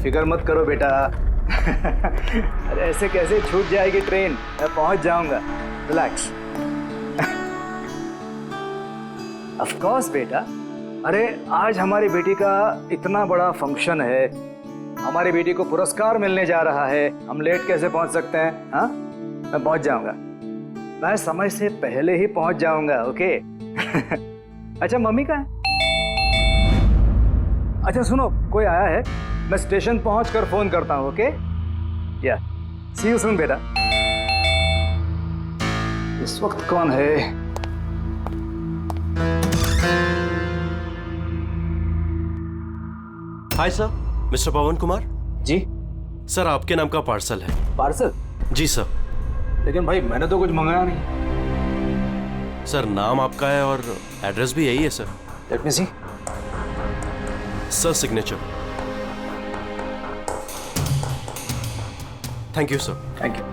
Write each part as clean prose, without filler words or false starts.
फिक्र मत करो बेटा। अरे ऐसे कैसे छूट जाएगी ट्रेन, मैं पहुंच जाऊंगा। रिलैक्स। ऑफ कोर्स बेटा। अरे आज हमारी बेटी का इतना बड़ा फंक्शन है, हमारी बेटी को पुरस्कार मिलने जा रहा है, हम लेट कैसे पहुंच सकते हैं? हाँ, मैं पहुंच जाऊंगा, मैं समय से पहले ही पहुंच जाऊंगा। ओके। अच्छा मम्मी कहाँ है? अच्छा सुनो, कोई आया है, मैं स्टेशन पहुंचकर फोन करता हूं। ओके या सी यू सून बेटा। इस वक्त कौन है? हाय सर, मिस्टर पवन कुमार। जी सर आपके नाम का पार्सल है। पार्सल? जी सर। लेकिन भाई मैंने तो कुछ मंगाया नहीं। सर नाम आपका है और एड्रेस भी यही है sir. Let me see. Sir signature. Thank you sir. Thank you.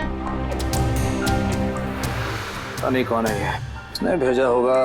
पता नहीं कौन है ये, उसने भेजा होगा।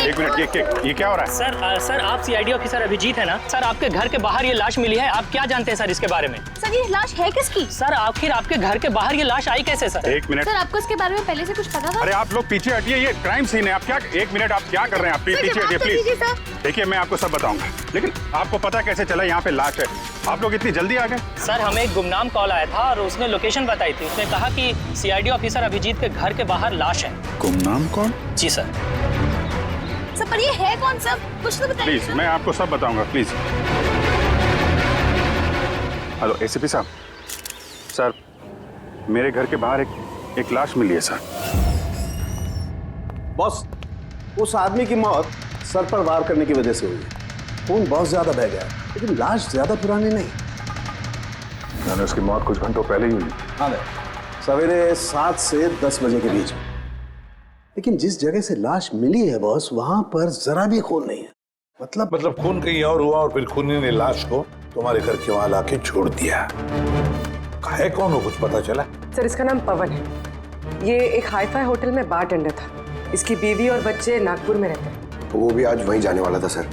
एक मिनट, ये क्या हो रहा है? सर आप सीआईडी ऑफिसर अभिजीत है ना? सर आपके घर के बाहर ये लाश मिली है, आप क्या जानते हैं सर इसके बारे में? सर ये लाश है किसकी? सर आखिर आपके घर के बाहर ये लाश आई कैसे सर? एक मिनट। सर आपको इसके बारे में पहले से कुछ पता था? अरे आप लोग पीछे हटिए, ये क्राइम सीन है। आप क्या, एक मिनट, आप क्या कर रहे हैं? आप पीछे हटिए प्लीज। देखिए मैं आपको सब बताऊंगा, लेकिन आपको पता कैसे चला यहाँ पे लाश है? आप लोग इतनी जल्दी आ गए? सर हमें एक गुमनाम कॉल आया था और उसने लोकेशन बताई थी। उसने कहा कि सीआईडी ऑफिसर अभिजीत के घर के बाहर लाश है। गुमनाम कौन? जी सर। सर पर ये है कौन? सब कुछ तो बताइए। प्लीज मैं आपको सब बताऊंगा, प्लीज। हेलो एसीपी साहब। सर मेरे घर के बाहर एक लाश मिली है सर। बॉस, उस आदमी की मौत सर पर वार करने की वजह से हुई है। खून बहुत ज्यादा बह गया, लेकिन लाश ज्यादा पुरानी नहीं। मैंने उसकी मौत कुछ घंटों पहले ही हुई। हाँ, सवेरे 7 से 10 बजे के बीच में। लेकिन जिस जगह से लाश मिली है बॉस, वहां पर जरा भी खून नहीं है। मतलब खून कहीं और हुआ और फिर खूनी ने लाश को तुम्हारे घर के वहां लाके छोड़ दिया। है कौन हो, कुछ पता चला? सर इसका नाम पवन है। ये एक हाईफाई होटल में बारटेंडर था। इसकी बीवी और बच्चे नागपुर में रहते हैं। वो भी आज वहीं जाने वाला था सर।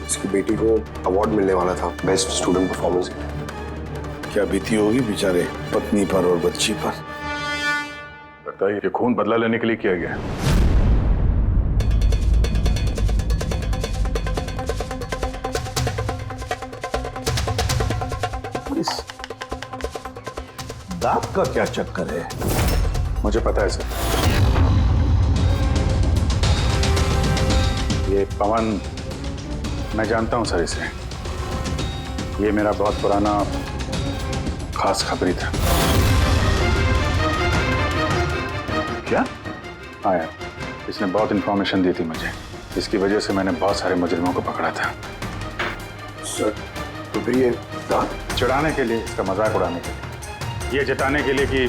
इसकी बेटी को अवार्ड मिलने वाला था बेस्ट स्टूडेंट परफॉर्मेंस। क्या बीती होगी बेचारे पत्नी पर और बच्ची पर। लगता है ये खून बदला लेने के लिए किया गया है। इस दांत का क्या चक्कर है? मुझे पता है सर। ये पवन, मैं जानता हूं सर इसे। ये मेरा बहुत पुराना खास खबरी था। क्या? हाँ यार, इसने बहुत इंफॉर्मेशन दी थी मुझे। इसकी वजह से मैंने बहुत सारे मुजरिमों को पकड़ा था। सर तो फिर ये दांत चिढ़ाने के लिए, इसका मजाक उड़ाने के लिए, ये जताने के लिए कि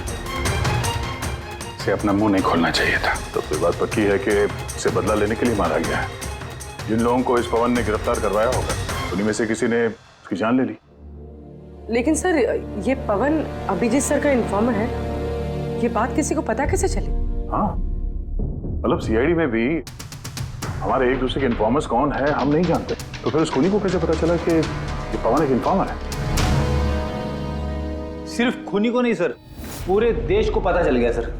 इसे अपना मुंह नहीं खोलना चाहिए था। तो फिर बात पक्की है कि इसे बदला लेने के लिए मारा गया है। जिन लोगों को इस पवन ने गिरफ्तार करवाया होगा उन्हीं में से किसी ने उसकी जान ले ली। लेकिन सर ये पवन अभिजीत सर का इन्फॉर्मर है, ये बात किसी को पता कैसे चली? हाँ, मतलब सीआईडी में भी हमारे एक दूसरे के इन्फॉर्मर्स कौन है हम नहीं जानते। तो फिर उस खूनी को कैसे पता चला कि ये पवन एक इन्फॉर्मर है? सिर्फ खूनी को नहीं सर, पूरे देश को पता चल गया सर।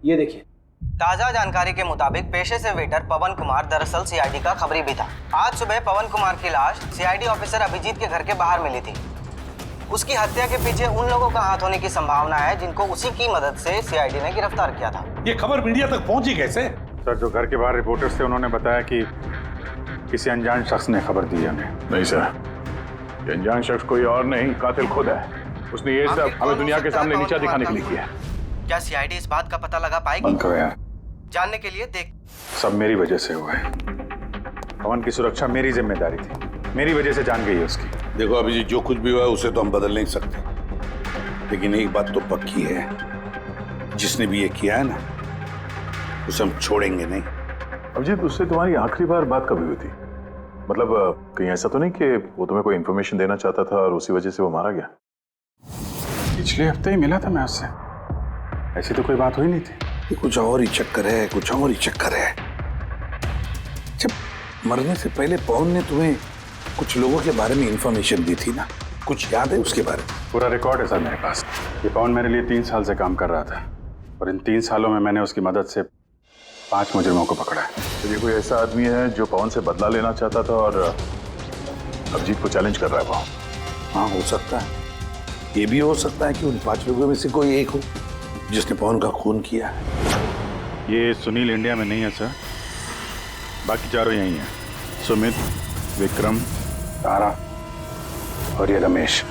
ये देखिए, ताजा जानकारी के मुताबिक पेशे से वेटर पवन कुमार दरअसल सीआईडी का खबरी भी था। आज सुबह पवन कुमार की लाश सीआईडी ऑफिसर अभिजीत के घर के बाहर मिली थी। उसकी हत्या के पीछे उन लोगों का हाथ होने की संभावना है जिनको उसी की मदद से सीआईडी ने गिरफ्तार किया था। ये खबर मीडिया तक पहुंची कैसे? सर, जो घर के बाहर रिपोर्टर्स थे उन्होंने बताया कि किसी अनजान शख्स ने खबर दी है हमें। नहीं सर, ये अनजान शख्स कोई और नहीं, कातिल खुद है। उसने ये सब हमें दुनिया के सामने नीचा दिखाने के लिए किया। क्या सीआईडी इस बात का पता लगा पाएगी? बंद करो यार। जानने के लिए देख। सब मेरी वजह से हुआ है। पवन की सुरक्षा मेरी जिम्मेदारी थी, मेरी वजह से जान गई है उसकी। देखो अभी जो कुछ भी हुआ है उसे तो हम बदल नहीं सकते, लेकिन एक बात तो पक्की है, जिसने भी ये किया है ना उसे हम छोड़ेंगे नहीं। अभिजीत, उससे तुम्हारी आखिरी बार बात कभी हुई थी? मतलब कहीं ऐसा तो नहीं कि वो तुम्हें कोई इन्फॉर्मेशन देना चाहता था और उसी वजह से वो मारा गया? पिछले हफ्ते ही मिला था मैं उससे, ऐसी तो कोई बात हुई नहीं थी। ये कुछ और ही चक्कर है, कुछ और ही चक्कर है। जब मरने से पहले पवन ने तुम्हें कुछ लोगों के बारे में इंफॉर्मेशन दी थी ना, कुछ याद है उसके बारे में? पूरा रिकॉर्ड है सर मेरे पास। ये पवन मेरे लिए 3 साल से काम कर रहा था और इन 3 सालों में मैंने उसकी मदद से 5 मुजरिमों को पकड़ा है। तो ये कोई ऐसा आदमी है जो पवन से बदला लेना चाहता था और अभिजीत को चैलेंज कर रहा है पवन? हाँ, हो सकता है। ये भी हो सकता है कि उन 5 लोगों में से कोई एक हो जिसने पवन का खून किया है। ये सुनील इंडिया में नहीं है सर, बाकी चारों यही हैं। सुमित, विक्रम, तारा और ये रमेश।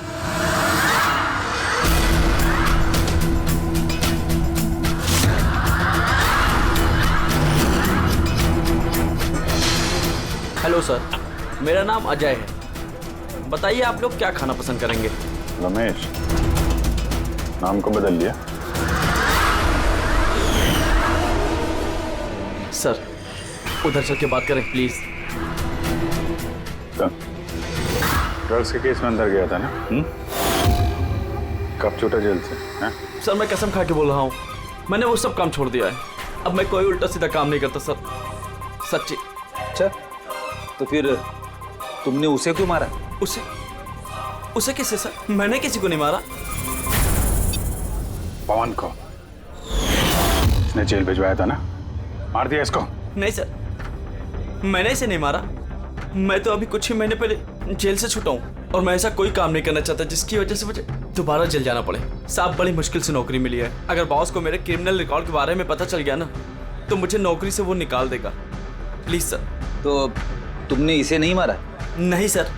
हेलो सर, मेरा नाम अजय है। बताइए आप लोग क्या खाना पसंद करेंगे? रमेश, नाम को बदल लिया? सर उधर चल के बात करें प्लीज। ड्रग्स के केस में अंदर गया था ना? कब छूटा जेल से? है? सर मैं कसम खा के बोल रहा हूँ, मैंने वो सब काम छोड़ दिया है। अब मैं कोई उल्टा सीधा काम नहीं करता सर, सच्ची। अच्छा, तो फिर तुमने उसे क्यों मारा? उसे किसे सर? मैंने किसी को नहीं मारा। पवन को इसने जेल भिजवाया था ना, मार दिया इसको? नहीं सर, मैंने इसे नहीं मारा। मैं तो अभी कुछ ही महीने पहले जेल से छूटा हूँ और मैं ऐसा कोई काम नहीं करना चाहता जिसकी वजह से मुझे दोबारा जेल जाना पड़े। साहब बड़ी मुश्किल से नौकरी मिली है। अगर बॉस को मेरे क्रिमिनल रिकॉर्ड के बारे में पता चल गया ना तो मुझे नौकरी से वो निकाल देगा। Please sir. तो तुमने इसे नहीं मारा? नहीं सर।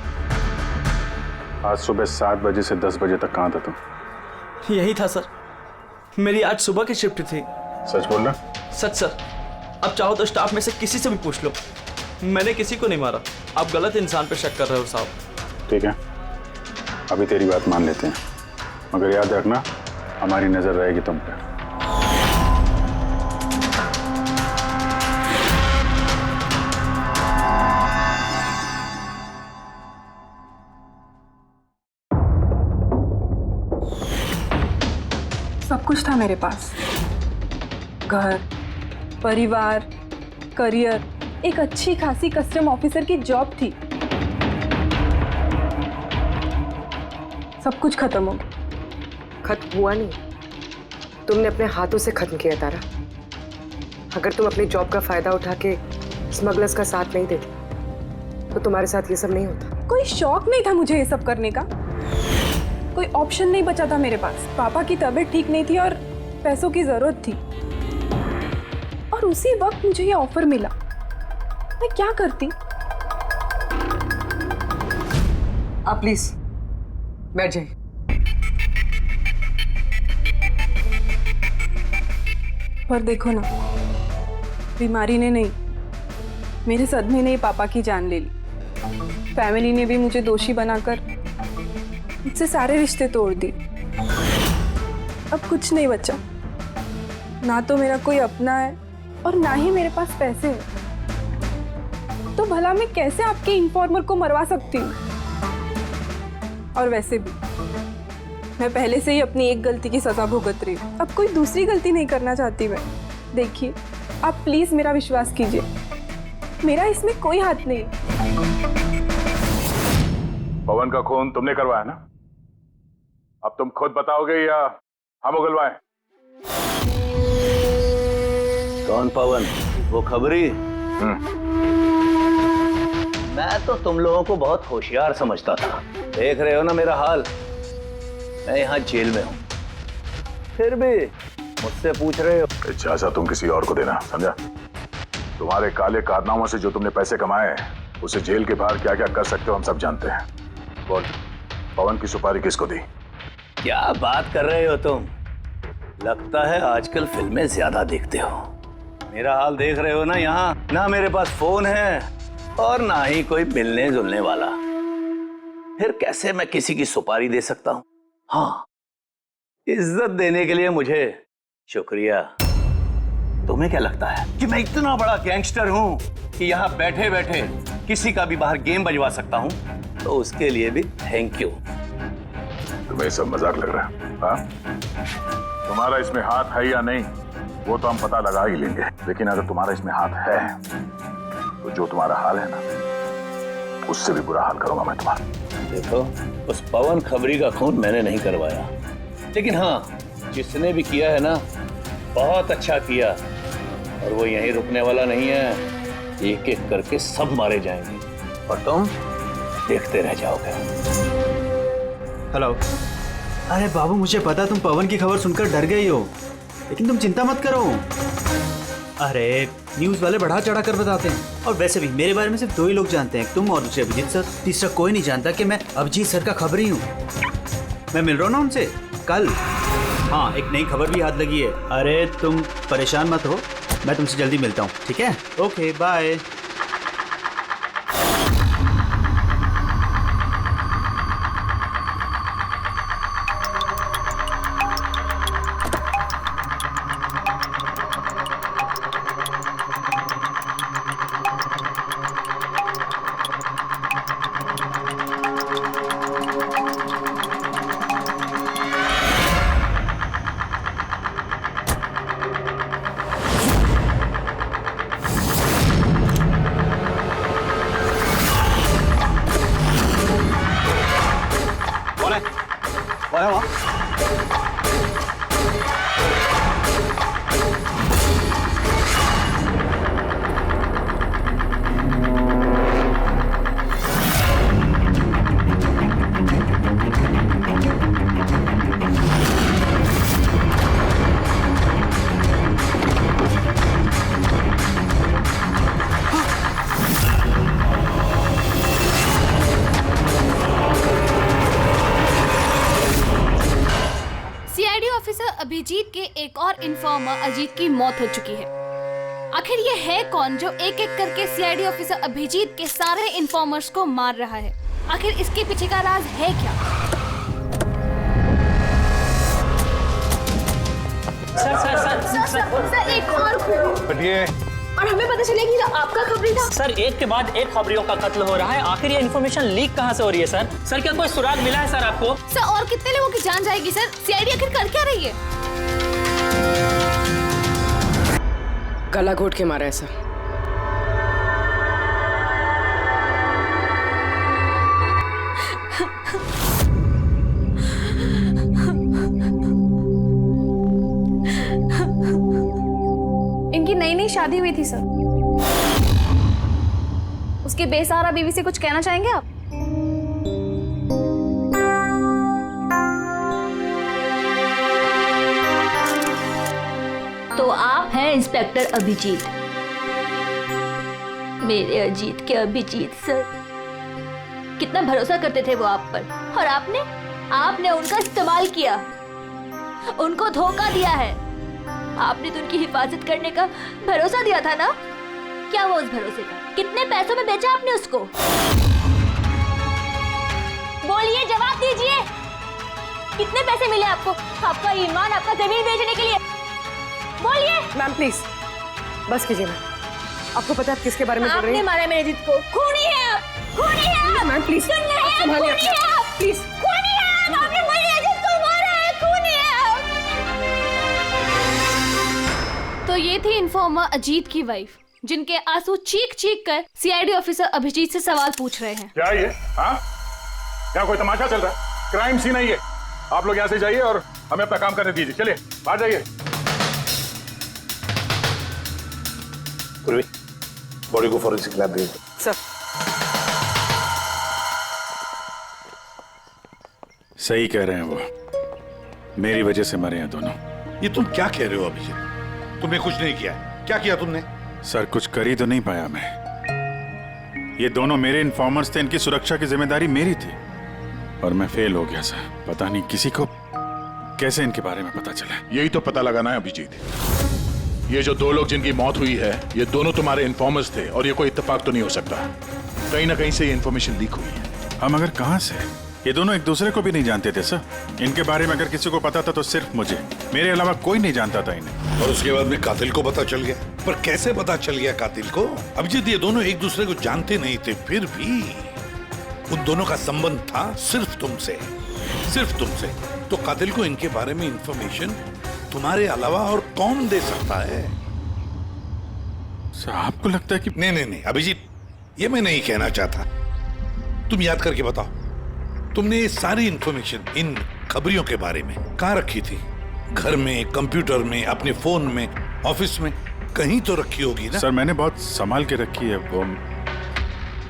आज सुबह 7 बजे से 10 बजे तक कहाँ था तुम? यही था सर, मेरी आज सुबह की शिफ्ट थी। सच बोल रहा? सच सर। अब चाहो तो स्टाफ में से किसी से भी पूछ लो, मैंने किसी को नहीं मारा। आप गलत इंसान पे शक कर रहे हो साहब। ठीक है, अभी तेरी बात मान लेते हैं, मगर याद रखना हमारी नजर रहेगी तुम पे। सब कुछ था मेरे पास, घर, परिवार, करियर, एक अच्छी खासी कस्टम ऑफिसर की जॉब थी, सब कुछ खत्म हो गया। खत्म हुआ नहीं, तुमने अपने हाथों से खत्म किया तारा। अगर तुम अपनी जॉब का फायदा उठा के स्मगलर्स का साथ नहीं देती तो तुम्हारे साथ ये सब नहीं होता। कोई शौक नहीं था मुझे ये सब करने का, कोई ऑप्शन नहीं बचा था मेरे पास। पापा की तबीयत ठीक नहीं थी और पैसों की जरूरत थी, और उसी वक्त मुझे ये ऑफर मिला। मैं क्या करती? आप प्लीज बैठ जाइए। पर देखो ना, बीमारी ने नहीं, मेरे सदमे ने ही पापा की जान ले ली। फैमिली ने भी मुझे दोषी बनाकर मुझसे सारे रिश्ते तोड़ दिए। अब कुछ नहीं बचा, ना तो मेरा कोई अपना है और ना ही मेरे पास पैसे हैं। तो भला मैं कैसे आपके इन्फॉर्मर को मरवा सकती हूँ? और वैसे भी मैं पहले से ही अपनी एक गलती की सजा भुगत रही हूँ, अब कोई दूसरी गलती नहीं करना चाहती मैं। देखिए, आप प्लीज मेरा विश्वास कीजिए, मेरा इसमें कोई हाथ नहीं। पवन का खून तुमने करवाया ना? अब तुम खुद बताओगे या हम उगलवाएं? कौन पवन? वो खबरी? मैं तो तुम लोगों को बहुत होशियार समझता था। देख रहे हो ना मेरा हाल, मैं यहाँ जेल में हूँ, फिर भी मुझसे पूछ रहे हो। इजाजत तुम किसी और को देना, समझा? तुम्हारे काले कारनामों से जो तुमने पैसे कमाए उसे जेल के बाहर क्या क्या कर सकते हो हम सब जानते हैं। बोल, पवन की सुपारी किसको दी? क्या बात कर रहे हो तुम? लगता है आजकल फिल्में ज्यादा देखते हो। मेरा हाल देख रहे हो ना, यहाँ ना मेरे पास फोन है और ना ही कोई मिलने जुलने वाला। फिर कैसे मैं किसी की सुपारी दे सकता हूँ? हाँ, इज्जत देने के लिए मुझे शुक्रिया। तुम्हें क्या लगता है कि मैं इतना बड़ा गैंगस्टर हूँ कि यहाँ बैठे बैठे किसी का भी बाहर गेम बजवा सकता हूँ? तो उसके लिए भी थैंक यू। तुम्हें सब मजाक लग रहा है? हाँ? तुम्हारा इसमें हाथ है या नहीं वो तो हम पता लगा ही लेंगे, लेकिन अगर तुम्हारा इसमें हाथ है तो जो तुम्हारा हाल है ना, उससे भी बुरा हाल करूंगा मैं तुम्हारा। देखो, उस पवन खबरी का खून मैंने नहीं करवाया, लेकिन हाँ, जिसने भी किया है ना, बहुत अच्छा किया। और वो यहीं रुकने वाला नहीं है, एक एक करके सब मारे जाएंगे और तुम देखते रह जाओगे। हेलो। अरे बाबू, मुझे पता तुम पवन की खबर सुनकर डर गई हो, लेकिन तुम चिंता मत करो। अरे न्यूज़ वाले बढ़ा चढ़ा कर बताते हैं, और वैसे भी मेरे बारे में सिर्फ 2 ही लोग जानते हैं, तुम और दूसरे अभिजीत सर। तीसरा कोई नहीं जानता कि मैं अभिजीत सर का खबरी हूँ। मैं मिल रहा हूँ ना उनसे कल। हाँ, एक नई खबर भी हाथ लगी है। अरे तुम परेशान मत हो, मैं तुमसे जल्दी मिलता हूँ, ठीक है? Okay, bye. अभिजीत के एक और इन्फॉर्मर अजीत की मौत हो चुकी है। आखिर ये है कौन जो एक एक करके सीआईडी ऑफिसर अभिजीत के सारे इन्फॉर्मर्स को मार रहा है? आखिर इसके पीछे का राज है क्या? सर एक और और हमें पता चलेगा कि आपका खबरी था। सर, एक के बाद एक खबरियों का कत्ल हो रहा है। आखिर ये इन्फॉर्मेशन लीक कहाँ से हो रही है सर? सर, क्या कोई सुराग मिला है सर आपको? सर, और कितने लोगों की जान जाएगी सर? सीआईडी आखिर कर क्या रही है? गला घोट के मारा है सर। इनकी नई नई शादी हुई थी सर। उसके बेसहारा बीवी से कुछ कहना चाहेंगे आप? तो आप हैं इंस्पेक्टर अभिजीत, मेरे अजीत के अभिजीत सर। कितना भरोसा करते थे वो आप पर, और आपने उनका इस्तेमाल किया, उनको धोखा दिया है। आपने तो उनकी हिफाजत करने का भरोसा दिया था ना? क्या वो उस भरोसे का? कितने पैसों में बेचा आपने उसको? बोलिए, जवाब दीजिए। कितने पैसे मिले आपको? आपका ईमान, आपका जमीन बेचने के लिए? बोलिए। मैम प्लीज बस कीजिए मैम। आपको पता है किसके बारे में बोल रही हैं? आपने मारा मेरे अजीत को। खूनी है आप, खूनी है आप। मैम प्लीज सुन रहे हैं? खूनी है आप, प्लीज। खूनी है आप, आपने मेरे अजीत को मारा है, खूनी है आप। तो ये थी इन्फॉर्मर अजीत की वाइफ, जिनके आंसू चीख चीख कर सीआईडी ऑफिसर अभिजीत से सवाल पूछ रहे हैं। क्या ये? हाँ, क्या कोई तमाशा चल रहा है? क्राइम सीन है ये। आप लोग यहाँ से जाइए और हमें अपना काम करने दीजिए। चलिए बाहर जाइए। पूर्वी, बॉडी को फॉरेंसिक लैब भेज दो। सर सही कह रहे हैं वो, मेरी वजह से मरे हैं दोनों। ये तुम क्या कह रहे हो अभिजीत? तुमने कुछ नहीं किया। क्या किया तुमने? सर कुछ कर ही तो नहीं पाया मैं। ये दोनों मेरे इन्फॉर्मर्स थे, इनकी सुरक्षा की जिम्मेदारी मेरी थी और मैं फेल हो गया सर। पता नहीं किसी को कैसे इनके बारे में पता चला। यही तो पता लगाना है अभिजीत। ये जो दो लोग जिनकी मौत हुई है, ये दोनों तुम्हारे इन्फॉर्मर्स थे और ये कोई इत्तेफाक तो नहीं हो सकता। कहीं ना कहीं से ये इन्फॉर्मेशन लीक हुई है। हम अगर कहां से? ये दोनों एक दूसरे को भी नहीं जानते थे सर। इनके बारे में अगर किसी को पता था तो सिर्फ मुझे, मेरे अलावा कोई नहीं जानता था इन्हें। और उसके बाद में कातिल को पता चल गया। पर कैसे पता चल गया कातिल को? अभिजीत, ये दोनों एक दूसरे को जानते नहीं थे, फिर भी उन दोनों का संबंध था सिर्फ तुमसे, सिर्फ तुमसे। तो कातिल को इनके बारे में इंफॉर्मेशन तुम्हारे अलावा और कौन दे सकता है? सर आपको लगता है कि... नहीं अभिजीत, ये मैं नहीं कहना चाहता। तुम याद करके बताओ, तुमने ये सारी इंफॉर्मेशन इन खबरियों के बारे में कहाँ रखी थी? घर में, कंप्यूटर में, अपने फोन में, ऑफिस में, कहीं तो रखी होगी ना? सर मैंने बहुत संभाल के रखी है।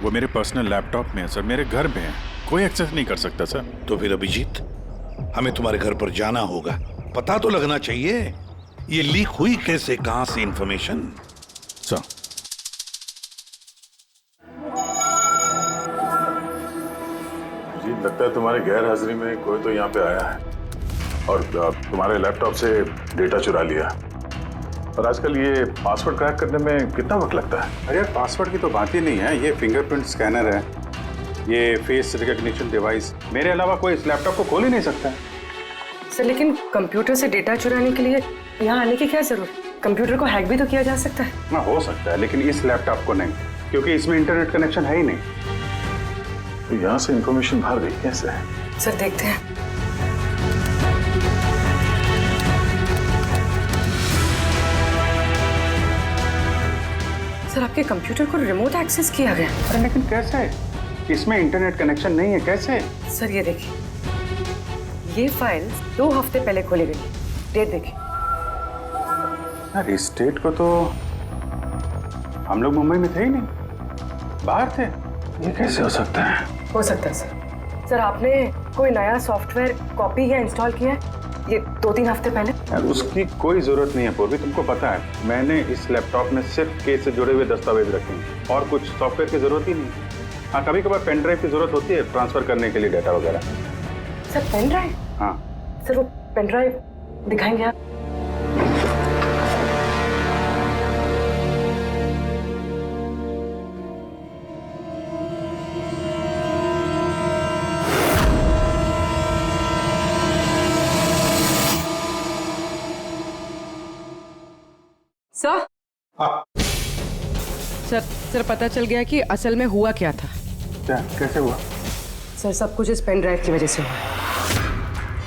वो मेरे पर्सनल लैपटॉप में है सर, मेरे घर में है, कोई एक्सेस नहीं कर सकता सर। तो फिर अभिजीत, हमें तुम्हारे घर पर जाना होगा, पता तो लगना चाहिए ये लीक हुई कैसे, कहां से इंफॉर्मेशन। सर जी, लगता है तुम्हारी गैर हाजिरी में कोई तो यहाँ पे आया है और तुम्हारे लैपटॉप से डेटा चुरा लिया। और आजकल ये पासवर्ड क्रैक करने में कितना वक्त लगता है? अरे पासवर्ड की तो बात ही नहीं है। ये फिंगरप्रिंट स्कैनर है, ये फेस रिकॉग्निशन डिवाइस, मेरे अलावा कोई इस लैपटॉप को खोल ही नहीं सकता है। सर लेकिन कंप्यूटर से डेटा चुराने के लिए यहाँ आने की क्या जरूरत? कंप्यूटर को हैक भी तो किया जा सकता है। हाँ हो सकता है, लेकिन इस लैपटॉप को नहीं, क्योंकि इसमें इंटरनेट कनेक्शन है ही नहीं। तो यहाँ से इंफॉर्मेशन बाहर गई कैसे? सर देखते हैं। सर आपके कंप्यूटर को रिमोट एक्सेस किया गया। अरे लेकिन कैसे? इसमें इंटरनेट कनेक्शन नहीं है, कैसे? सर ये देखिए, ये फाइल 2 हफ्ते पहले खोली गई। डेट देखिए। यार इस डेट को तो हम लोग मुंबई में थे ही नहीं, बाहर थे। ये कैसे हो सकता है? हो सकता है सर। सर आपने कोई नया सॉफ्टवेयर कॉपी या इंस्टॉल किया है ये 2-3 हफ्ते पहले? यार उसकी कोई जरूरत नहीं है पूर्वी, तुमको पता है मैंने इस लैपटॉप में सिर्फ केस से जुड़े हुए दस्तावेज रखे हैं और कुछ सॉफ्टवेयर की जरूरत ही नहीं। हाँ कभी कभार पेन ड्राइव की जरूरत होती है ट्रांसफर करने के लिए डाटा वगैरह। Sir pen drive? हाँ सर वो पेन ड्राइव दिखाएंगे आप? सर सर पता चल गया कि असल में हुआ क्या था। क्या, कैसे हुआ? सर सब कुछ इस पेन ड्राइव की वजह से हुआ।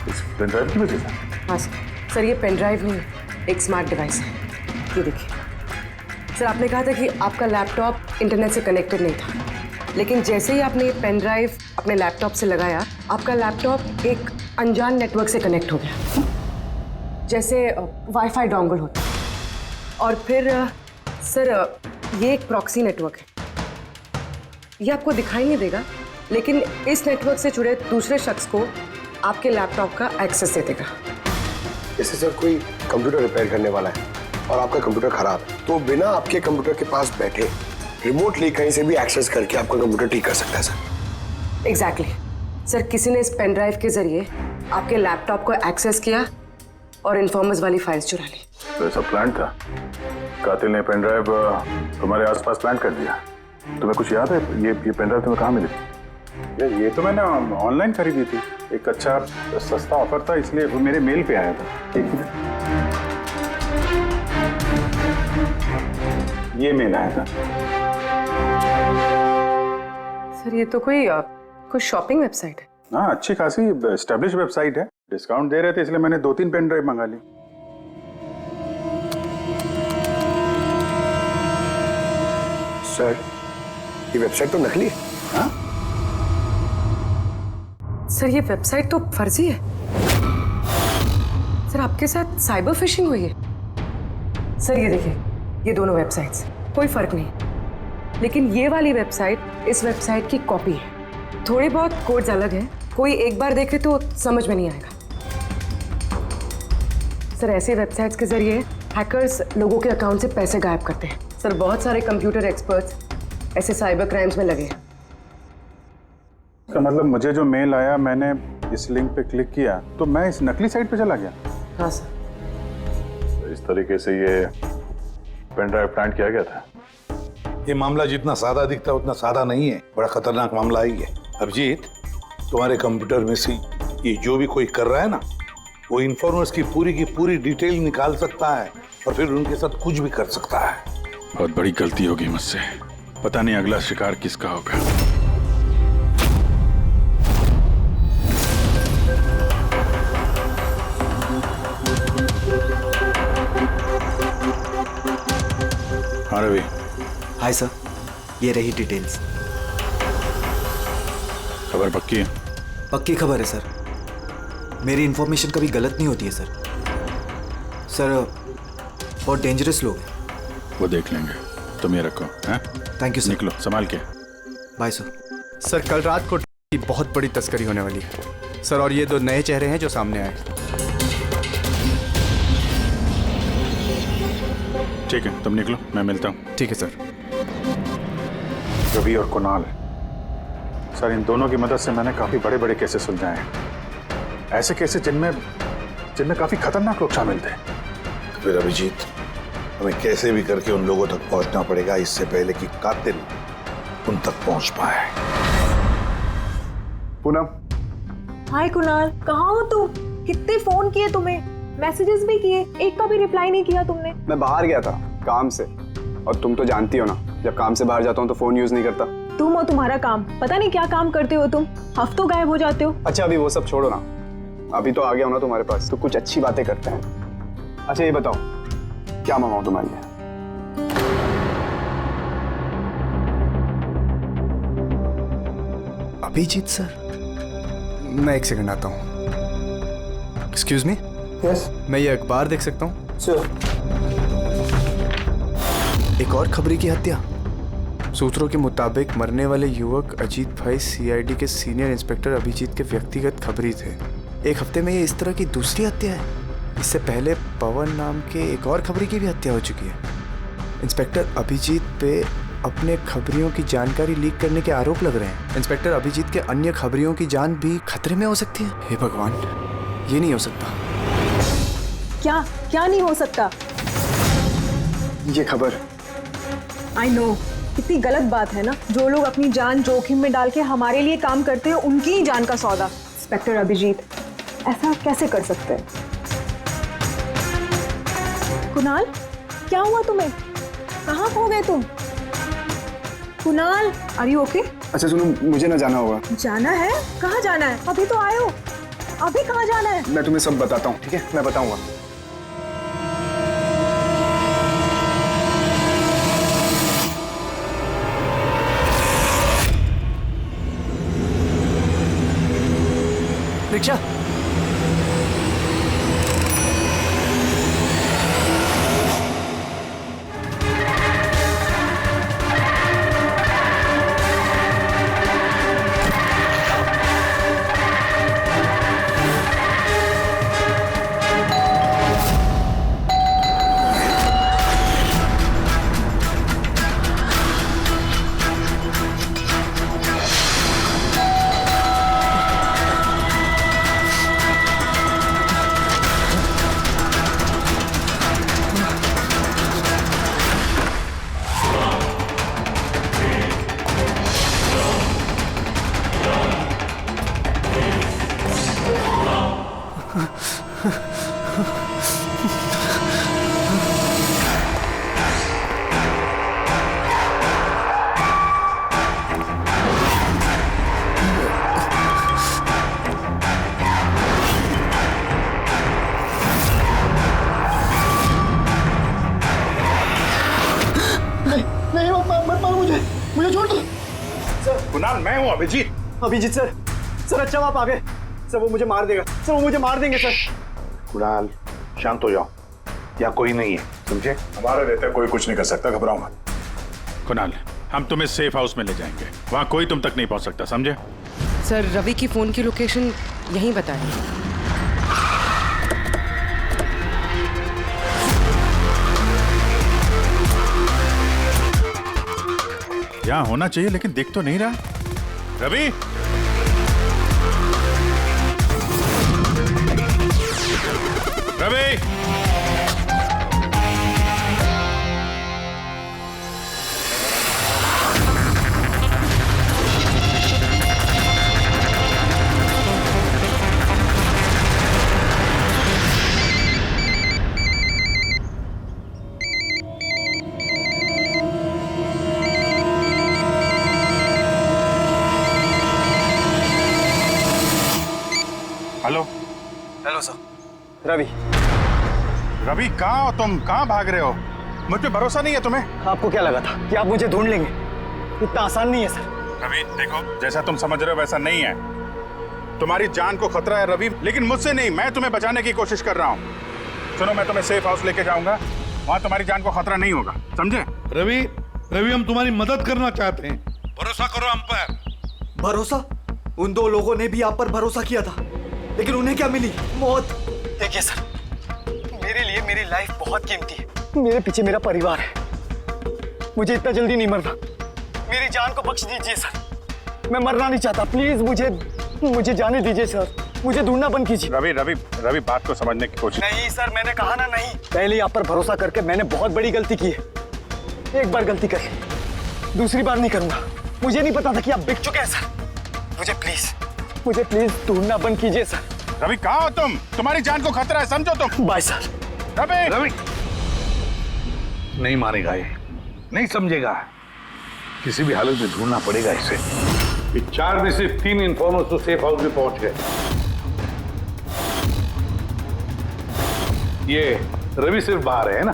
इस पेन ड्राइव की वजह से? हाँ सर ये पेन ड्राइव नहीं, एक स्मार्ट डिवाइस है। ये देखिए। सर आपने कहा था कि आपका लैपटॉप इंटरनेट से कनेक्टेड नहीं था, लेकिन जैसे ही आपने पेन ड्राइव अपने लैपटॉप से लगाया, आपका लैपटॉप एक अनजान नेटवर्क से कनेक्ट हो गया, जैसे वाईफाई डोंगल होता है। और फिर सर ये एक प्रॉक्सी नेटवर्क है, ये आपको दिखाई नहीं देगा, लेकिन इस नेटवर्क से जुड़े दूसरे शख्स को आपके लैपटॉप का एक्सेस दे देगा। जैसे सर कोई कंप्यूटर रिपेयर करने वाला है और आपका कंप्यूटर खराब है, तो बिना आपके कंप्यूटर के पास बैठे रिमोटली कहीं से भी एक्सेस करके आपका कंप्यूटर ठीक कर सकता है सर। एग्जैक्टली सर, किसी ने इस पेन ड्राइव के जरिए आपके लैपटॉप को एक्सेस किया और इन्फॉर्मर्स वाली फाइल्स चुरा ली। तो ऐसा प्लान था? कातिल ने पेन ड्राइव तुम्हारे आसपास प्लान कर दिया। तुम्हें कुछ याद है ये पेन ड्राइव तुम्हें कहाँ मिली थी? ये तो मैंने ऑनलाइन खरीदी थी, एक अच्छा सस्ता ऑफर था, इसलिए वो मेरे मेल पे आया था। एक मिनट, ये मेल आया था। सर ये तो कोई शॉपिंग वेबसाइट है। हाँ, अच्छी खासी एस्टेब्लिश वेबसाइट है, डिस्काउंट दे रहे थे, इसलिए मैंने 2-3 पेन ड्राइव मंगा ली। सर ये वेबसाइट तो नकली है। हाँ? सर ये वेबसाइट तो फर्जी है। सर आपके साथ साइबर फिशिंग हुई है। सर ये देखिए, ये दोनों वेबसाइट्स, कोई फर्क नहीं, लेकिन ये वाली वेबसाइट इस वेबसाइट की कॉपी है। थोड़े बहुत कोड्स अलग हैं, कोई एक बार देखे तो समझ में नहीं आएगा। सर ऐसे वेबसाइट्स के जरिए हैकर्स लोगों के अकाउंट से पैसे गायब करते हैं। सर बहुत सारे कंप्यूटर एक्सपर्ट्स ऐसे साइबर क्राइम्स में लगे हैं। इसका मतलब मुझे जो मेल आया, मैंने इस लिंक पे क्लिक किया तो मैं इस नकली साइट पे चला गया। हाँ सर। तो इस तरीके से ये पेन ड्राइव प्लान किया गया था। ये मामला जितना सादा दिखता है उतना सादा नहीं है, बड़ा खतरनाक मामला ही है। अभिजीत, तुम्हारे कंप्यूटर में से ये जो भी कोई कर रहा है ना, वो इन्फॉर्मर्स की पूरी डिटेल निकाल सकता है और फिर उनके साथ कुछ भी कर सकता है। बहुत बड़ी गलती होगी मुझसे, पता नहीं अगला शिकार किसका होगा। हाँ रवि। हाय सर, ये रही डिटेल्स। खबर पक्की है? पक्की खबर है सर, मेरी इंफॉर्मेशन कभी गलत नहीं होती है सर। सर बहुत डेंजरस लोग हैं। वो देख लेंगे, तुम ये रखो। हैं? Thank you sir. निकलो, संभाल के। Bye sir. सर कल रात को की बहुत बड़ी तस्करी होने वाली है सर, और ये 2 नए चेहरे हैं जो सामने आए। ठीक है, तुम निकलो, मैं मिलता हूँ। ठीक है सर। रवि और कुणाल, सर इन दोनों की मदद से मैंने काफी बड़े केसेस सुलझाए हैं, ऐसे केसेस जिनमें काफी खतरनाक लोग शामिल थे। तो फिर अभिजीत, हमें कैसे भी करके उन लोगों तक पहुंचना पड़ेगा इससे पहले कि कातिल उन तक पहुंच पाए। पूनम। हाय कुणाल, कहाँ हो तुम? कितने फोन किए तुम्हें, मैसेजेस भी किए, एक का भी रिप्लाई नहीं किया तुमने। मैं बाहर गया था काम से, और तुम तो जानती हो ना, जब काम से बाहर जाता हूँ तो फोन यूज नहीं करता। तुम और तुम्हारा काम, पता नहीं क्या काम करते हो तुम, हफ्तों गायब हो जाते हो। अच्छा अभी वो सब छोड़ो ना, अभी तो आ गया हो ना तुम्हारे पास, तो कुछ अच्छी बातें करते हैं। अच्छा ये बताओ, क्या मंगाऊं तुम्हारे लिए? अभिजीत सर, मैं 1 सेकंड आता हूँ। Excuse me. यस। मैं ये अखबार देख सकता हूँ? सर। एक और खबरी की हत्या। सूत्रों के मुताबिक मरने वाले युवक अजीत भाई सीआईडी के सीनियर इंस्पेक्टर अभिजीत के व्यक्तिगत खबरी थे। एक हफ्ते में ये इस तरह की दूसरी हत्या है। इससे पहले पवन नाम के एक और खबरी की भी हत्या हो चुकी है। इंस्पेक्टर अभिजीत पे अपने खबरियों की जानकारी लीक करने के आरोप लग रहे हैं। इंस्पेक्टर अभिजीत के अन्य खबरियों की जान भी खतरे में हो सकती है। हे भगवान, ये नहीं हो सकता। क्या क्या नहीं हो सकता? ये खबर। आई नो, कितनी गलत बात है ना, जो लोग अपनी जान जोखिम में डाल के हमारे लिए काम करते हैं, उनकी ही जान का सौदा। इंस्पेक्टर अभिजीत ऐसा कैसे कर सकते हैं? कुणाल, क्या हुआ तुम्हें? कहाँ खो गए तुम? Kunal, are you okay? अच्छा सुनो, मुझे ना जाना होगा। जाना है? कहाँ जाना है? अभी तो आए हो, अभी कहाँ जाना है? मैं तुम्हें सब बताता हूँ, ठीक है? मैं बताऊंगा। रिक्शा। नहीं मत मारो मुझे छोड़ दो। सर कुणाल, मैं हूँ अभिजीत। अभिजीत सर, सर अच्छा आप आ गए। सर वो मुझे मार देगा, सर वो मुझे मार देंगे सर। कुणाल शांत हो जाओ, यहाँ कोई नहीं है, समझे? हमारे रहते कोई कुछ नहीं कर सकता, घबराओ मत। कुणाल, हम तुम्हें सेफ हाउस में ले जाएंगे, वहां कोई तुम तक नहीं पहुंच सकता, समझे? सर रवि की फोन की लोकेशन यहीं बताएं। यहाँ होना चाहिए लेकिन दिख तो नहीं रहा। Ravi, Ravi, hello. Hello sir. Ravi. Ravi कहाँ हो तुम? कहाँ भाग रहे हो? मुझ पे भरोसा नहीं है तुम्हें? आपको क्या लगा था कि आप मुझे ढूंढ लेंगे? इतना आसान नहीं है सर। रवि देखो, जैसा तुम समझ रहे हो वैसा नहीं है। तुम्हारी जान को खतरा है रवि, लेकिन मुझसे नहीं, मैं तुम्हें बचाने की कोशिश कर रहा हूँ। सुनो, मैं तुम्हें सेफ हाउस लेके जाऊंगा, वहाँ तुम्हारी जान को खतरा नहीं होगा, समझे? रवि, रवि हम तुम्हारी मदद करना चाहते हैं, भरोसा करो हम पर। भरोसा? उन दो लोगों ने भी आप पर भरोसा किया था, लेकिन उन्हें क्या मिली? मौत। देखिए सर, मेरे लिए मेरी लाइफ बहुत कीमती है। मेरे पीछे मेरा परिवार है, मुझे इतना जल्दी नहीं मरना। मेरी जान को बख्श दीजिए सर, मैं मरना नहीं चाहता। प्लीज मुझे जाने दीजिए सर, मुझे ढूंढना बंद कीजिए। रवि रवि रवि बात को समझने की कोशिश। नहीं सर, मैंने कहा ना नहीं। पहले ही आप पर भरोसा करके मैंने बहुत बड़ी गलती की है। एक बार गलती कर ली, दूसरी बार नहीं करूंगा। मुझे नहीं पता था कि आप बिक चुके हैं सर। मुझे प्लीज ढूंढना बंद कीजिए सर। रवि कहाँ हो तुम? तुम्हारी जान को खतरा है, समझो तुम। Bye sir. रवि रवि नहीं मानेगा ये, नहीं समझेगा, किसी भी हालत में ढूंढना पड़ेगा इसे। ये 4 में से 3 इन्फॉर्मर्स तो सेफ हाउस में पहुंच गए। ये रवि सिर्फ बाहर है ना?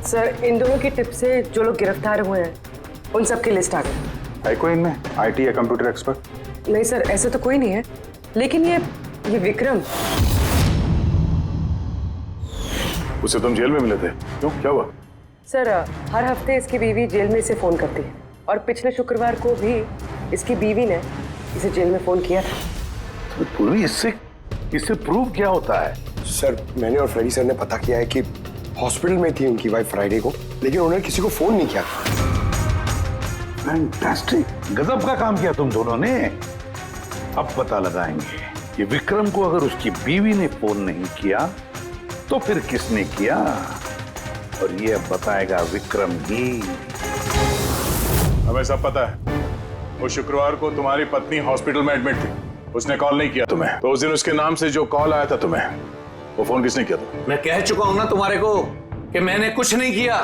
सर इन दोनों की टिप से जो लोग गिरफ्तार हुए हैं उन सबकी लिस्ट आ गई। है कोई इनमें IT या कंप्यूटर एक्सपर्ट? नहीं सर, ऐसे तो कोई नहीं है, लेकिन ये विक्रम। उसे तुम जेल में मिले थे, क्यों, क्या हुआ? सर हर हफ्ते इसकी बीवी जेल में इसे फोन करती है, और पिछले शुक्रवार को भी इसकी बीवी ने इसे जेल में फोन किया था। तो पूर्वी इससे प्रूव क्या होता है? सर मैंने और फ्रेडी सर ने पता किया है कि हॉस्पिटल में थी उनकी वाइफ फ्राइडे को, लेकिन उन्होंने किसी को फोन नहीं किया। फैंटास्टिक, गजब का काम किया तुम दोनों ने। अब पता लगाएंगे कि विक्रम को अगर उसकी बीवी ने फोन नहीं किया तो फिर किसने किया, और ये अब बताएगा विक्रम ही। हमें सब पता है, वो शुक्रवार को तुम्हारी पत्नी हॉस्पिटल में एडमिट थी, उसने कॉल नहीं किया तुम्हें। तो उस दिन उसके नाम से जो कॉल आया था तुम्हें, वो फोन किसने किया था? मैं कह चुका हूं ना तुम्हारे को कि मैंने कुछ नहीं किया।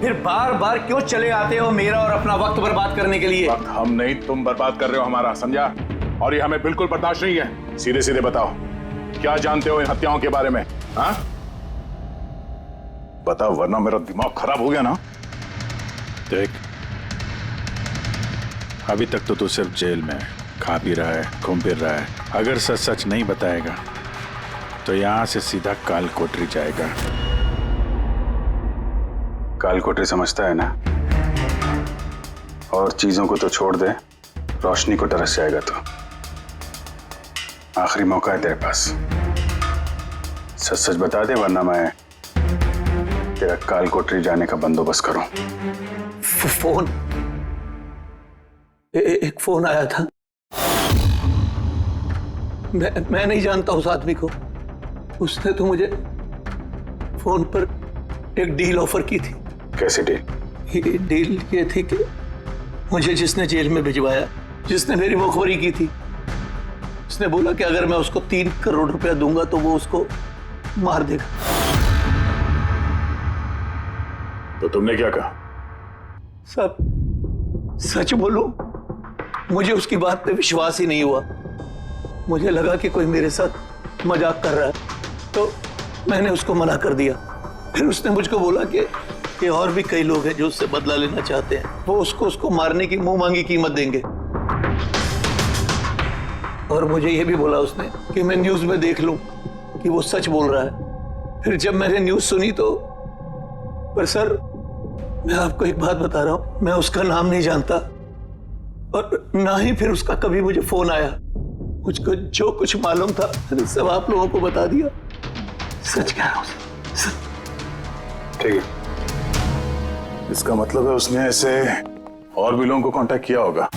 फिर बार बार क्यों चले आते हो मेरा और अपना वक्त बर्बाद करने के लिए? वक्त हम नहीं, तुम बर्बाद कर रहे हो हमारा, समझा? और ये हमें बिल्कुल बर्दाश्त नहीं है। सीधे सीधे बताओ, क्या जानते हो इन हत्याओं के बारे में? हाँ बताओ, वरना मेरा दिमाग खराब हो गया ना। देख, अभी तक तो तू सिर्फ जेल में है, खा पी रहा है, घूम फिर रहा है। अगर सच सच नहीं बताएगा तो यहाँ से सीधा काल कोठरी जाएगा। काल कोठरी समझता है ना? और चीजों को तो छोड़ दे, रोशनी को तरस जाएगा तो। आखिरी मौका है तेरे पास, सच सच बता दे वरना मैं तेरा काल कोठरी जाने का बंदोबस्त करूं। फोन एक फोन आया था। मैं नहीं जानता उस आदमी को। उसने तो मुझे फोन पर एक डील ऑफर की थी। कैसी डील? डील ये थी कि मुझे जिसने जेल में भिजवाया, जिसने मेरी मुखबरी की थी, उसने बोला कि अगर मैं उसको 3 करोड़ रुपया दूंगा तो वो उसको मार देगा। तो तुमने क्या कहा? सब सच बोलूं, मुझे उसकी बात पे विश्वास ही नहीं हुआ। मुझे लगा कि कोई मेरे साथ मजाक कर रहा है, तो मैंने उसको मना कर दिया। फिर उसने मुझको बोला कि और भी कई लोग हैं जो उससे बदला लेना चाहते हैं, वो उसको मारने की मुंह मांगी कीमत देंगे। और मुझे ये भी बोला उसने कि मैं न्यूज में देख लूं कि वो सच बोल रहा है। फिर जब मैंने न्यूज सुनी तो, पर सर मैं आपको एक बात बता रहा हूं, मैं उसका नाम नहीं जानता और ना ही फिर उसका कभी मुझे फोन आया। मुझको जो कुछ मालूम था मैंने सब आप लोगों को बता दिया। सच कह रहा हूं। ठीक है, इसका मतलब है उसने ऐसे और भी लोगों को कांटेक्ट किया होगा।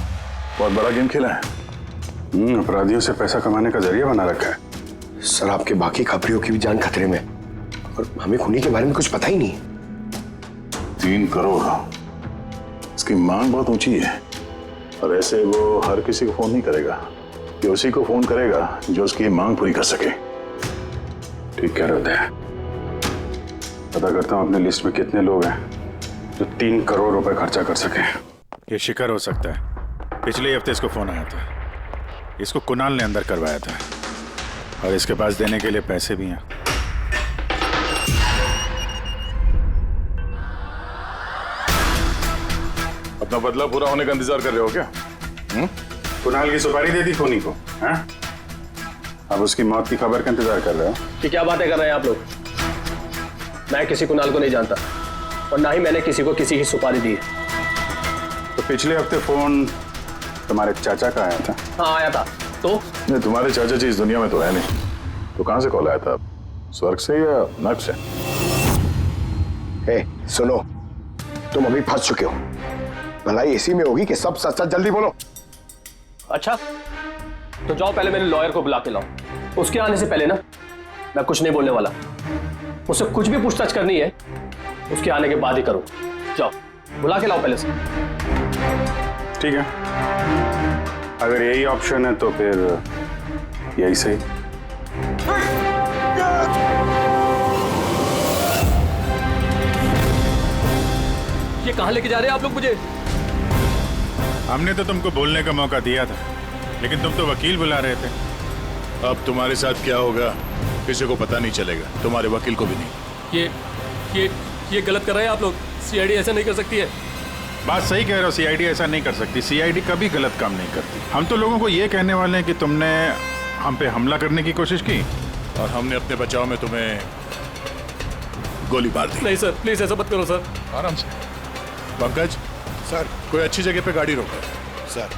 बहुत बड़ा गेम खेला है। अपराधियों से पैसा कमाने का जरिया बना रखा है। सर आपके बाकी खबरियों की भी जान खतरे में, और हमें खूनी के बारे में कुछ पता ही नहीं। 3 करोड़, इसकी मांग बहुत ऊंची है। और ऐसे वो हर किसी को फोन नहीं करेगा, कि उसी को फोन करेगा जो उसकी मांग पूरी कर सके। ठीक कह रहे होते हैं। पता करता हूँ अपने लिस्ट में कितने लोग हैं जो 3 करोड़ रुपए खर्चा कर सके। ये शिखर हो सकता है। पिछले हफ्ते इसको फोन आया था। इसको कुणाल ने अंदर करवाया था और इसके पास देने के लिए पैसे भी हैं। अपना बदला पूरा होने का इंतजार कर रहे हो क्या? कुणाल की सुपारी दे दी खूनी को, हैं? अब उसकी मौत की खबर का इंतजार कर रहे हो? कि क्या बातें कर रहे हैं आप लोग? मैं किसी कुणाल को नहीं जानता और ना ही मैंने किसी को किसी की सुपारी दी है। तो पिछले हफ्ते फोन तुम्हारे चाचा का आया था? हाँ आया था। तो नहीं, तुम्हारे चाचा जी इस दुनिया में तो है नहीं, तो कहां से कॉल आया था? स्वर्ग से या नर्क से? सुनो, तुम अभी फंस चुके हो। भलाई इसी में होगी कि सब सच सच जल्दी बोलो। अच्छा तो जाओ पहले मेरे लॉयर को बुला के लाओ। उसके आने से पहले ना मैं कुछ नहीं बोलने वाला। मुझसे कुछ भी पूछताछ करनी है उसके आने के बाद ही करो। जाओ बुला के लाओ पहले से। ठीक है, अगर यही ऑप्शन है तो फिर यही सही। ये कहां लेके जा रहे हैं आप लोग मुझे? हमने तो तुमको बोलने का मौका दिया था, लेकिन तुम तो वकील बुला रहे थे। अब तुम्हारे साथ क्या होगा किसी को पता नहीं चलेगा, तुम्हारे वकील को भी नहीं। ये गलत कर रहे हैं आप लोग। सीआईडी ऐसा नहीं कर सकती है। बात सही कह रहे हो, सीआईडी ऐसा नहीं कर सकती। सीआईडी कभी गलत काम नहीं करती। हम तो लोगों को ये कहने वाले हैं कि तुमने हम पे हमला करने की कोशिश की और हमने अपने बचाव में तुम्हें गोली मार दी। नहीं सर, प्लीज ऐसा मत करो सर। आराम से। पंकज सर, कोई अच्छी जगह पे गाड़ी रोको सर।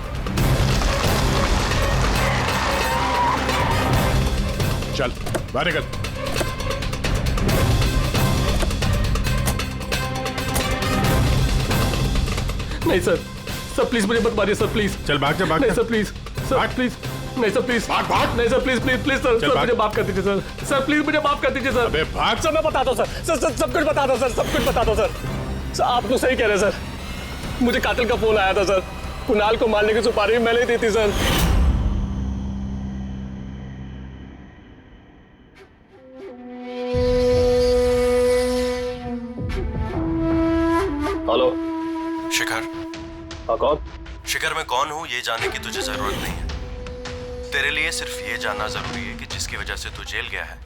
चल बाहर निकल। नहीं सर, सर प्लीज मुझे मत मारिए सर, प्लीज। चल भाग जा, भाग नहीं जा। Sir please, sir please. नहीं सर प्लीज, भाग। नहीं sir please please please sir, sir मुझे माफ कर दीजिए सर। सर प्लीज मुझे माफ कर दीजिए सर। अबे भाग। सर मैं बताता हूँ सर, सब कुछ बताता हूँ सर, सब कुछ बताता हूँ सर। सर आप तो सही कह रहे हैं सर। मुझे कातिल का फोन आया था सर। कुणाल को मारने की सुपारी मैंने ही दी थी सर। हेलो शिखर। हाँ कौन? शिखर मैं कौन हूँ ये जानने की तुझे जरूरत नहीं है। तेरे लिए सिर्फ ये जानना जरूरी है कि जिसकी वजह से तू जेल गया है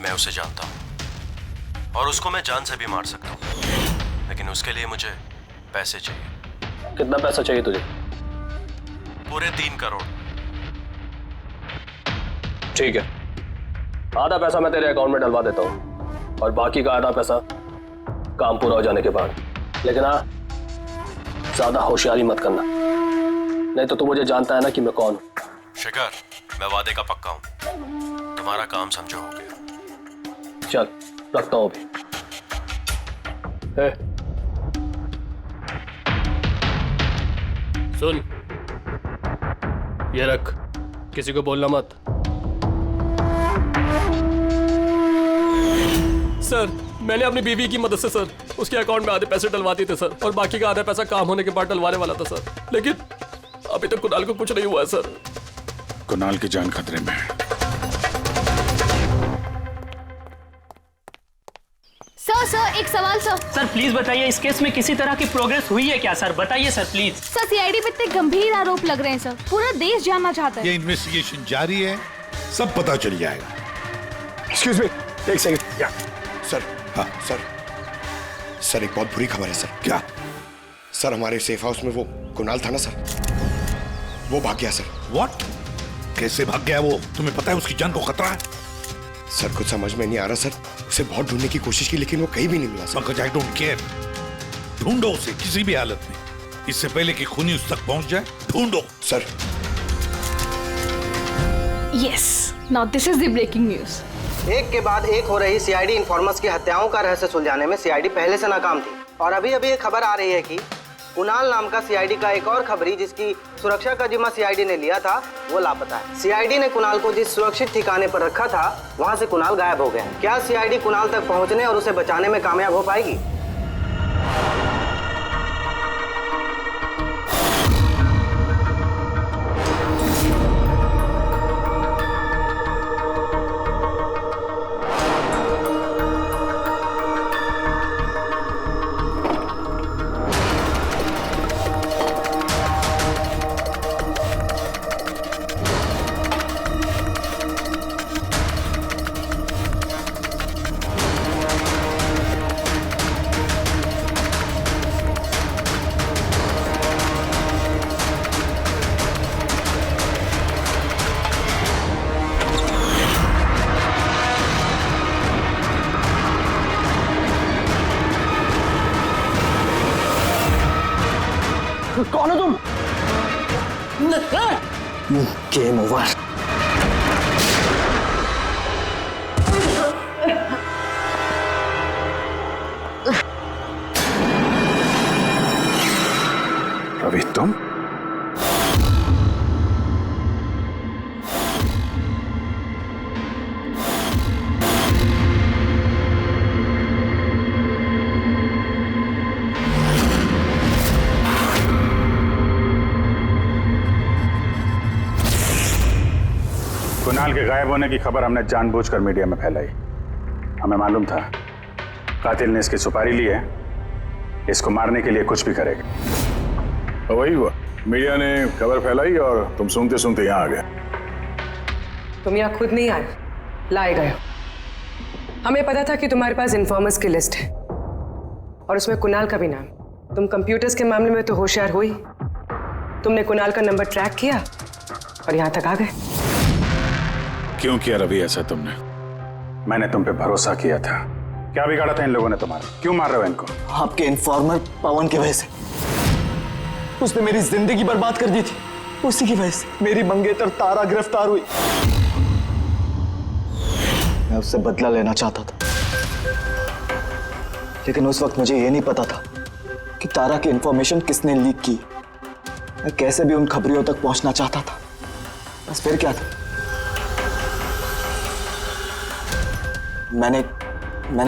मैं उसे जानता हूँ और उसको मैं जान से भी मार सकता हूँ, लेकिन उसके लिए मुझे पैसे चाहिए। कितना पैसा चाहिए तुझे? पूरे 3 करोड़। ठीक है, आधा पैसा मैं तेरे अकाउंट में डलवा देता हूँ और बाकी का आधा पैसा काम पूरा हो जाने के बाद। लेकिन हाँ, ज्यादा होशियारी मत करना, नहीं तो तू मुझे जानता है ना कि मैं कौन हूँ। शिखर, मैं वादे का पक्का हूँ, तुम्हारा काम समझो हो गया। चल रखता हूँ अभी। सुन, ये रख, किसी को बोलना मत। सर, मैंने अपनी बीवी की मदद से सर उसके अकाउंट में आधे पैसे डलवा दिए थे सर, और बाकी का आधा पैसा काम होने के बाद डलवाने वाला था सर, लेकिन अभी तक कुणाल को कुछ नहीं हुआ है सर। कुणाल की जान खतरे में है। सर एक सवाल सर। सर प्लीज बताइए, इस केस में किसी तरह की प्रोग्रेस हुई है क्या सर? बताइए सर प्लीज। सर सीआईडी पे इतने गंभीर आरोप लग रहे हैं सर, पूरा देश जानना चाहता है। ये इन्वेस्टिगेशन जारी है, सब पता चल जाएगा। एक्सक्यूज मी, एक सेकंड। या सर, हाँ सर एक बहुत बुरी खबर है सर। क्या? सर हमारे सेफ हाउस में वो कुणाल था ना सर, वो भाग गया सर। व्हाट? कैसे भाग गया वो? तुम्हें पता है उसकी जान को खतरा है? सर कुछ समझ में नहीं आ रहा सर, उसे बहुत ढूंढने की कोशिश की लेकिन वो कहीं भी नहीं मिला sir. Pankaj, I don't care, ढूंढो उसे किसी भी हालत में, इससे पहले कि खूनी उस तक पहुंच जाए। ढूंढो sir. Yes, now this is the breaking news. एक के बाद एक हो रही सीआईडी इन्फॉर्मर्स की हत्याओं का रहस्य सुलझाने में सीआईडी पहले से नाकाम थी, और अभी अभी एक खबर आ रही है कि कुणाल नाम का सीआईडी का एक और खबरी जिसकी सुरक्षा का जिम्मा सीआईडी ने लिया था वो लापता है। सीआईडी ने कुणाल को जिस सुरक्षित ठिकाने पर रखा था वहां से कुणाल गायब हो गया है। क्या सीआईडी कुणाल तक पहुंचने और उसे बचाने में कामयाब हो पाएगी? कौन हो तुम? Game over. रवि तुम? कुणाल के गायब होने की खबर हमने जानबूझकर मीडिया में फैलाई। हमें मालूम था कातिल ने इसकी सुपारी ली है, इसको मारने के लिए कुछ भी करेगा। वही हुआ, मीडिया ने खबर फैलाई और तुम सुनते सुनते यहाँ आ गए। तुम यहाँ खुद नहीं आए, लाए गए। हमें पता था कि तुम्हारे पास इन्फॉर्मर्स की लिस्ट है और उसमें कुणाल का भी नाम। तुम कंप्यूटर्स के मामले में तो होशियार हो ही, तुमने कुणाल का नंबर ट्रैक किया और यहाँ तक आ गए। क्यों किया रवि ऐसा तुमने? मैंने तुम पे भरोसा किया था। क्या बिगाड़ा था इन लोगों ने तुम्हारा? क्यों मार रहे हो इनको? आपके इन्फॉर्मर पवन की वजह से। उसने मेरी जिंदगी बर्बाद कर दी थी, उसी की वजह से मेरी मंगेतर तारा गिरफ्तार हुई। मैं उससे बदला लेना चाहता था, लेकिन उस वक्त मुझे यह नहीं पता था कि तारा की इंफॉर्मेशन किसने लीक की। मैं कैसे भी उन खबरियों तक पहुंचना चाहता था, बस फिर क्या था, मैंने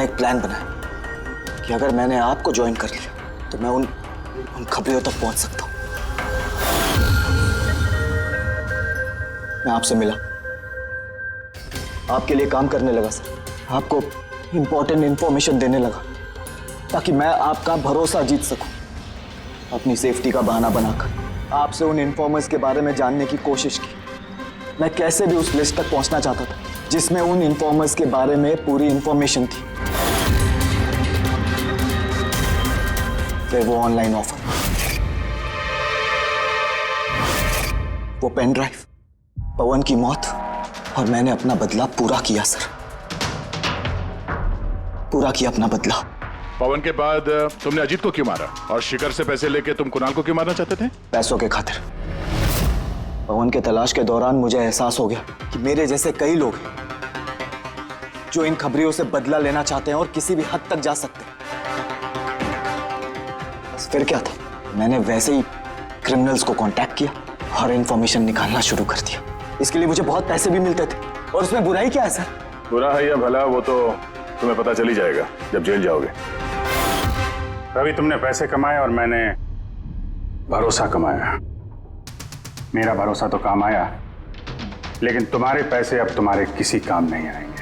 एक प्लान बनाया कि अगर मैंने आपको ज्वाइन कर लिया तो मैं उन खबरियों तक पहुंच सकता हूं। मैं आपसे मिला, आपके लिए काम करने लगा सर, आपको इंपॉर्टेंट इंफॉर्मेशन देने लगा ताकि मैं आपका भरोसा जीत सकूं। अपनी सेफ्टी का बहाना बनाकर आपसे उन इन्फॉर्मर्स के बारे में जानने की कोशिश की। मैं कैसे भी उस लिस्ट तक पहुंचना चाहता था जिसमें उन इन्फॉर्मर्स के बारे में पूरी इंफॉर्मेशन थी। फिर वो ऑनलाइन ऑफर, वो पेन ड्राइव, पवन की मौत और मैंने अपना बदला पूरा किया सर, पूरा किया अपना बदला। पवन के बाद तुमने अजीत को क्यों मारा और शिखर से पैसे लेके तुम कुणाल को क्यों मारना चाहते थे? पैसों के खातिर। पवन के तलाश के दौरान मुझे एहसास हो गया कि मेरे जैसे कई लोग हैं जो इन खबरियों से बदला लेना चाहते हैं और किसी भी हद तक जा सकते हैं। बस फिर क्या था, मैंने वैसे ही क्रिमिनल्स को कांटेक्ट किया और इंफॉर्मेशन निकालना शुरू कर दिया। इसके लिए मुझे बहुत पैसे भी मिलते थे और उसमें बुराई क्या है सर? बुरा है या भला वो तो तुम्हें पता चल ही जाएगा जब जेल जाओगे। रवि, तुमने पैसे कमाए और मैंने भरोसा कमाया। मेरा भरोसा तो काम आया, लेकिन तुम्हारे पैसे अब तुम्हारे किसी काम नहीं आएंगे।